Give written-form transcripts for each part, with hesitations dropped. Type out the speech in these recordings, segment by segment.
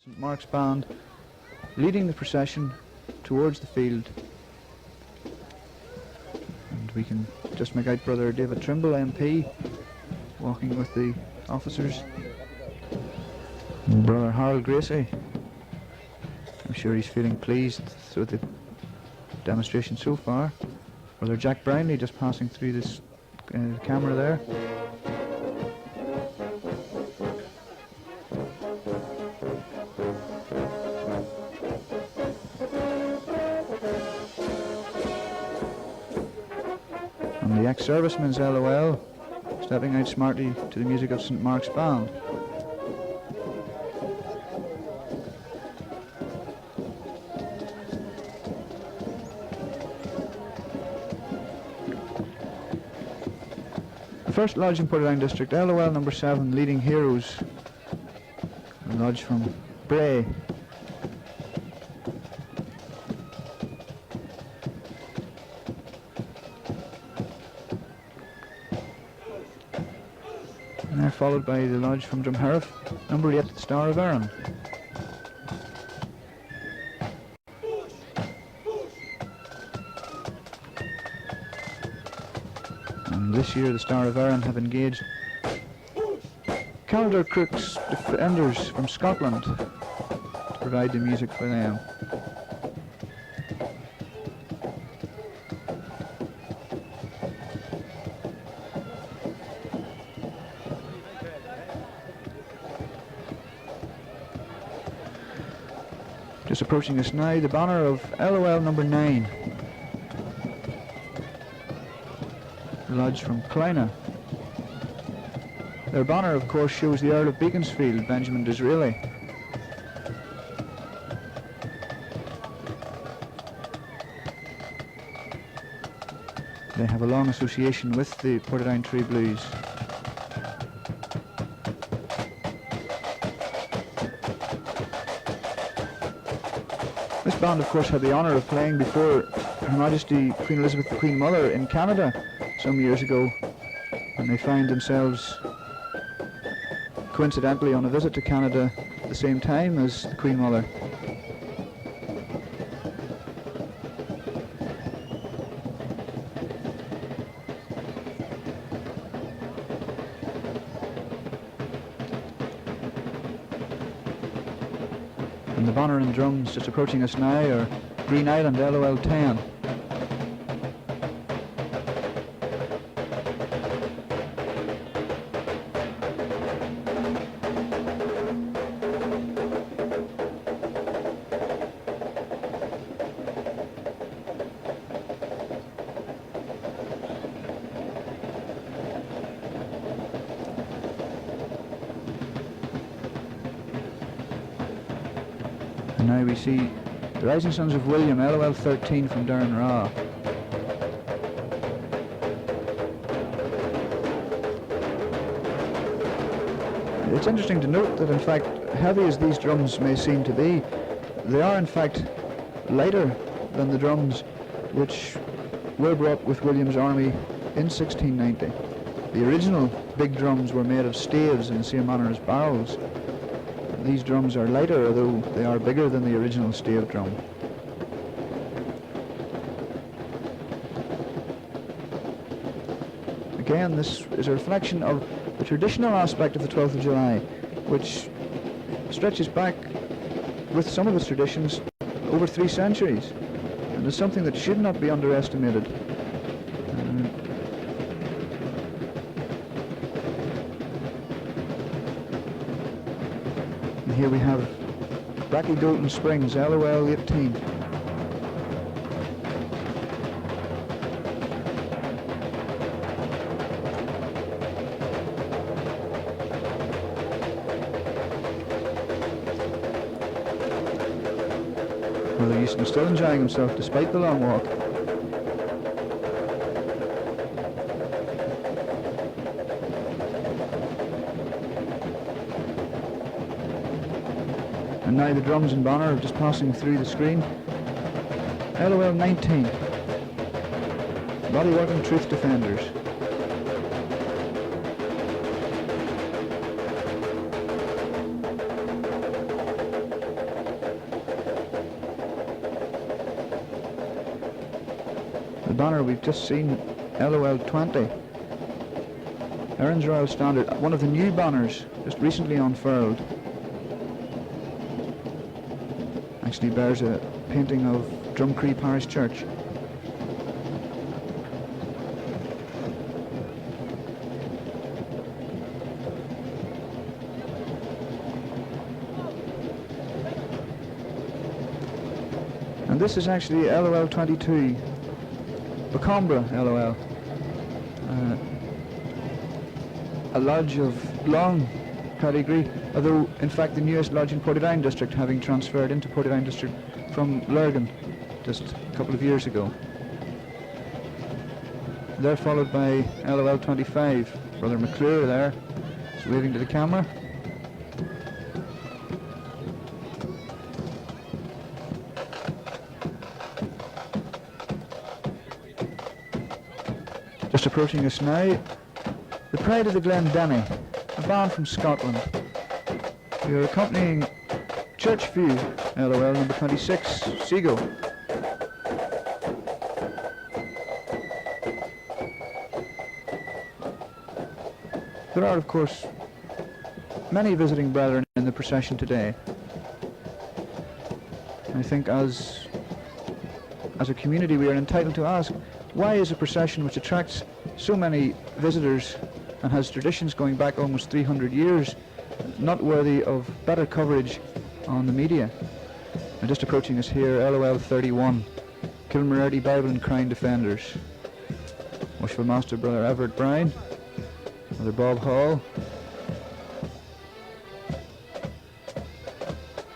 St Mark's Band leading the procession towards the field, and we can just make out Brother David Trimble MP walking with the officers, and Brother Harold Gracie. I'm sure he's feeling pleased with the demonstration so far. Brother Jack Brownlee just passing through this camera there. And the ex-servicemen's LOL stepping out smartly to the music of St Mark's Band. The first lodge in Portadown district, LOL number 7, Leading Heroes, a lodge from Bray. And they're followed by the lodge from Drumherif, number 8, Star of Erin. And this year the Star of Erin have engaged Calder Crooks Defenders from Scotland to provide the music for them. Just approaching us now, the banner of LOL number 9, the lodge from Clyna. Their banner, of course, shows the Earl of Beaconsfield, Benjamin Disraeli. They have a long association with the Portadown Tree Blues. This band, of course, had the honour of playing before Her Majesty Queen Elizabeth the Queen Mother in Canada some years ago, when they found themselves coincidentally on a visit to Canada at the same time as the Queen Mother. And the banner and drums just approaching us now are Green Island LOL 10. And now we see the Rising Sons of William, LOL 13 from Doireann. It's interesting to note that, in fact, heavy as these drums may seem to be, they are in fact lighter than the drums which were brought with William's army in 1690. The original big drums were made of staves in the same manner as barrels. These drums are lighter, although they are bigger than the original stave drum. Again, this is a reflection of the traditional aspect of the 12th of July, which stretches back, with some of its traditions, over 3 centuries, and is something that should not be underestimated. Here we have Brackley-Dolton Springs, LOL 18. Brother Euston still enjoying himself despite the long walk. And now the drums and banner are just passing through the screen. LOL 19, Bodywork and Truth Defenders. The banner we've just seen, LOL 20. Erin's Royal Standard, one of the new banners just recently unfurled. Actually bears a painting of Drumcree Parish Church. And this is actually LOL 22, Bacombra LOL. A lodge of long pedigree, although in fact the newest lodge in Portadown district, having transferred into Portadown district from Lurgan just a couple of years ago. They're followed by LOL 25, Brother McClure there, is waving to the camera. Just approaching us now, the Pride of the Glendenny, a band from Scotland. We are accompanying Church View, LOL number 26, Seagull. There are, of course, many visiting brethren in the procession today. I think as a community we are entitled to ask, why is a procession which attracts so many visitors and has traditions going back almost 300 years not worthy of better coverage on the media? And just approaching us here, LOL 31, Kilmarerdy Bible and Crown Defenders. Worshipful Master Brother Everett Brown, Brother Bob Hall,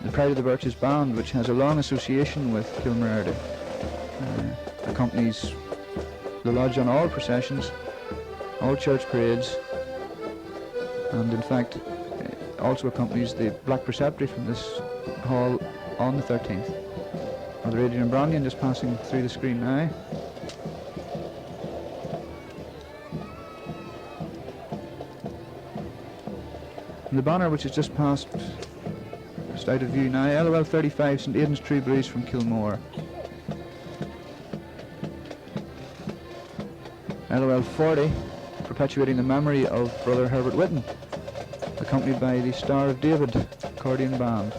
the Pride of the Birches Band, which has a long association with Kilmarerdy, accompanies the lodge on all processions, all church parades, and in fact also accompanies the Black Preceptory from this hall on the 13th. Brother Adrian Bronion just passing through the screen now. And the banner which has just passed, just out of view now, LOL 35, St Aidan's True Breeze from Kilmore. LOL 40, perpetuating the memory of Brother Herbert Whitten, accompanied by the Star of David accordion band.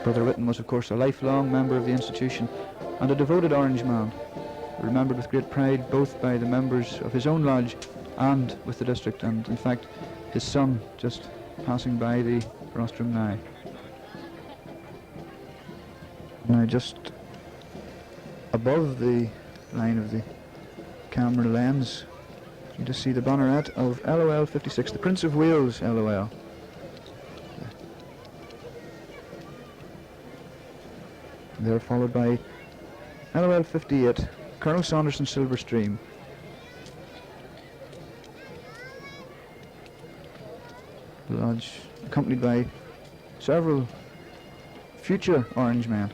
Brother Whitten was of course a lifelong member of the institution and a devoted Orangeman, remembered with great pride both by the members of his own lodge and with the district, and in fact his son just passing by the rostrum now. Now just above the line of the camera lens you just see the banneret of LOL 56, the Prince of Wales LOL. They're followed by LOL 58, Colonel Saunderson Silverstream. The lodge accompanied by several future Orangemen,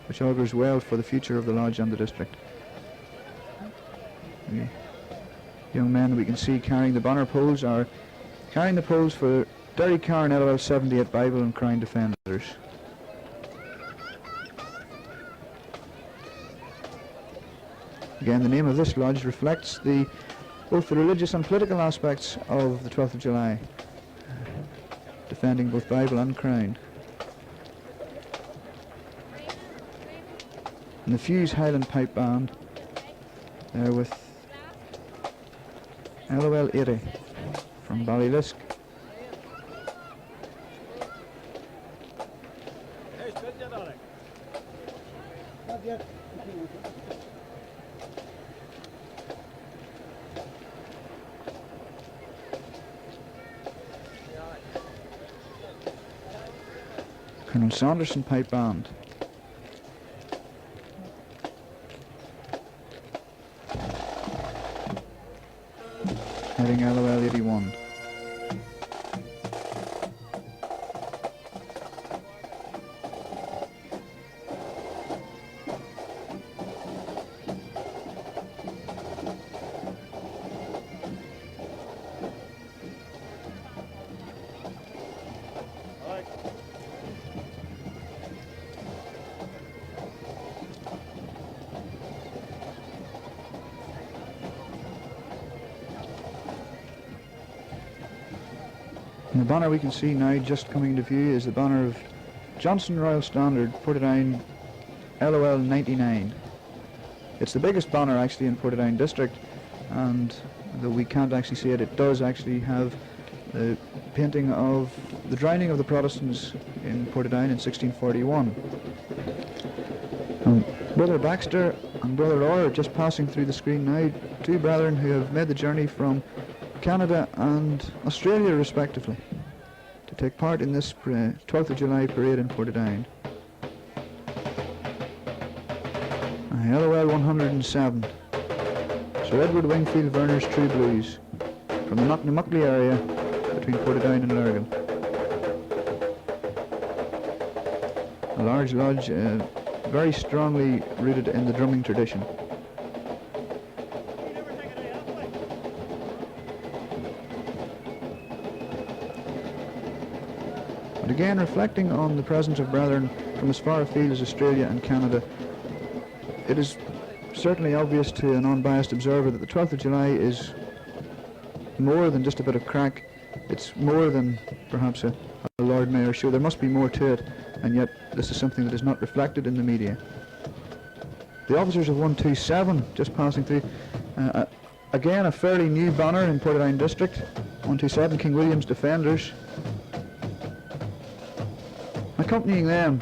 which augurs well for the future of the lodge and the district. The young men that we can see carrying the banner poles are carrying the poles for Derry Carn LOL 78 Bible and Crown Defenders. Again, the name of this lodge reflects both the religious and political aspects of the 12th of July, defending both Bible and Crown. And the Fuse Highland Pipe Band, there with LOL 80 from Ballylisk. Colonel Saunderson Pipe Band. Heading LOL 81. And the banner we can see now just coming into view is the banner of Johnson Royal Standard, Portadown, LOL 99. It's the biggest banner actually in Portadown district, and though we can't actually see it, it does actually have the painting of the drowning of the Protestants in Portadown in 1641. Brother Baxter and Brother Orr just passing through the screen now, two brethren who have made the journey from Canada and Australia respectively to take part in this 12th of July parade in Portadown. LOL 107, Sir Edward Wingfield Verner's True Blues, from the Knocknamuckley area between Portadown and Lurgan. A large lodge, very strongly rooted in the drumming tradition. And again, reflecting on the presence of brethren from as far afield as Australia and Canada, it is certainly obvious to an unbiased observer that the 12th of July is more than just a bit of crack. It's more than perhaps a Lord Mayor show. There must be more to it, and yet this is something that is not reflected in the media. The officers of 127 just passing through. Again, a fairly new banner in Portadown district. 127 King William's Defenders. Accompanying them,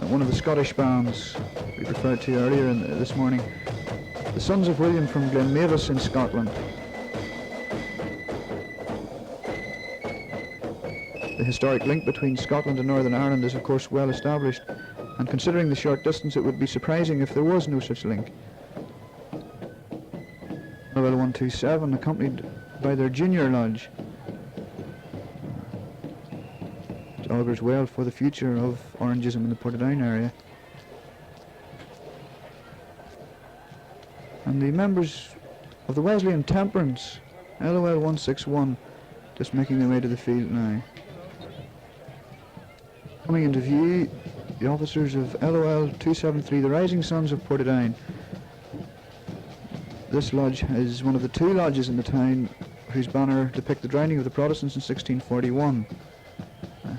one of the Scottish bands we referred to earlier this morning, the Sons of William from Glenmavis in Scotland. The historic link between Scotland and Northern Ireland is of course well established, and considering the short distance, it would be surprising if there was no such link. LOL 127 accompanied by their junior lodge, which augurs well for the future of Orangism in the Portadown area. And the members of the Wesleyan Temperance, LOL 161, just making their way to the field now. Coming into view, the officers of LOL 273, the Rising Sons of Portadown. This lodge is one of the two lodges in the town whose banner depict the drowning of the Protestants in 1641,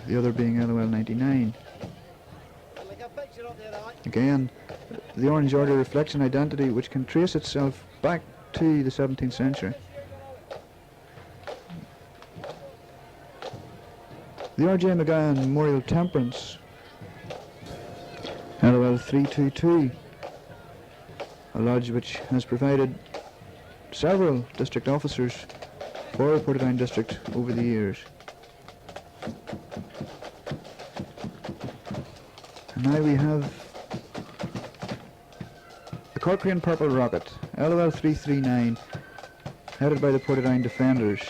the other being LOL 99. Again, the Orange Order reflects an identity which can trace itself back to the 17th century. The R.J. McGowan Memorial Temperance, LOL 322, a lodge which has provided several district officers for the Portadown district over the years. And now we have the Corcoran Purple Rocket, LOL 339, headed by the Portadown Defenders.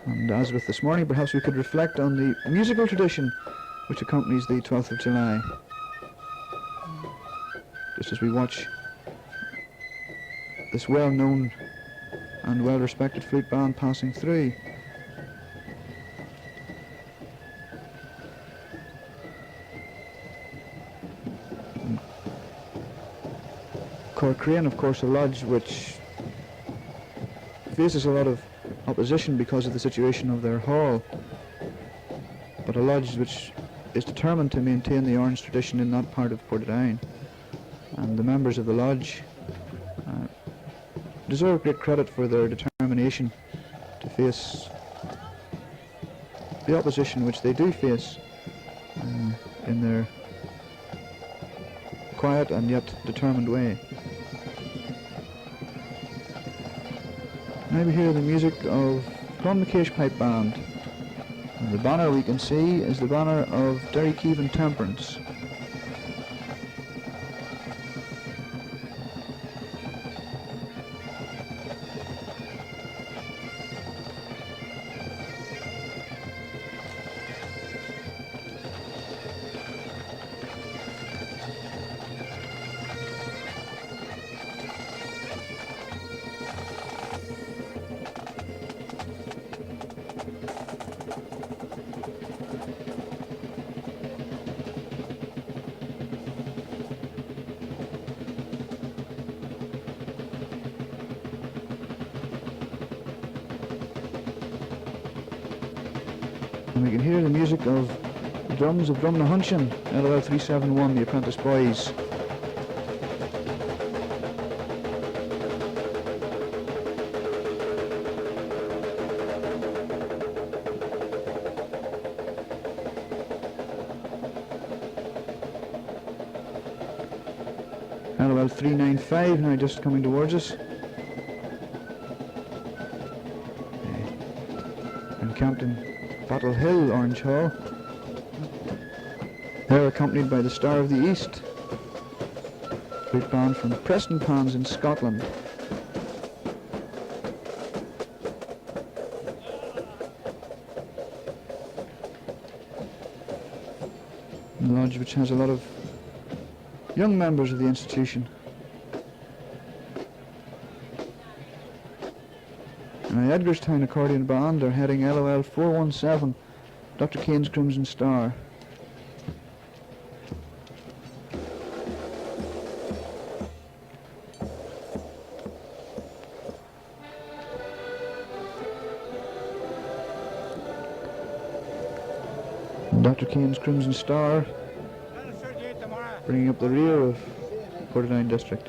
And as with this morning, perhaps we could reflect on the musical tradition which accompanies the 12th of July, just as we watch this well-known and well-respected flute band passing through. Corcoran, of course, a lodge which faces a lot of opposition because of the situation of their hall, but a lodge which is determined to maintain the Orange tradition in that part of Portadown. And the members of the lodge deserve great credit for their determination to face the opposition which they do face in their quiet and yet determined way. Now we hear the music of Clonmacaish Pipe Band. And the banner we can see is the banner of Derry Keevan Temperance. And we can hear the music of the drums of Drumnahunshan, LOL 371, the Apprentice Boys. LOL 395 now just coming towards us. And Campton Bottle Hill, Orange Hall. They're accompanied by the Star of the East, great band from Prestonpans in Scotland. The lodge, which has a lot of young members of the institution. And the Edgarstown Accordion Band are heading LOL 417, Dr. Kane's Crimson Star. Dr. Kane's Crimson Star bringing up the rear of Portadown District.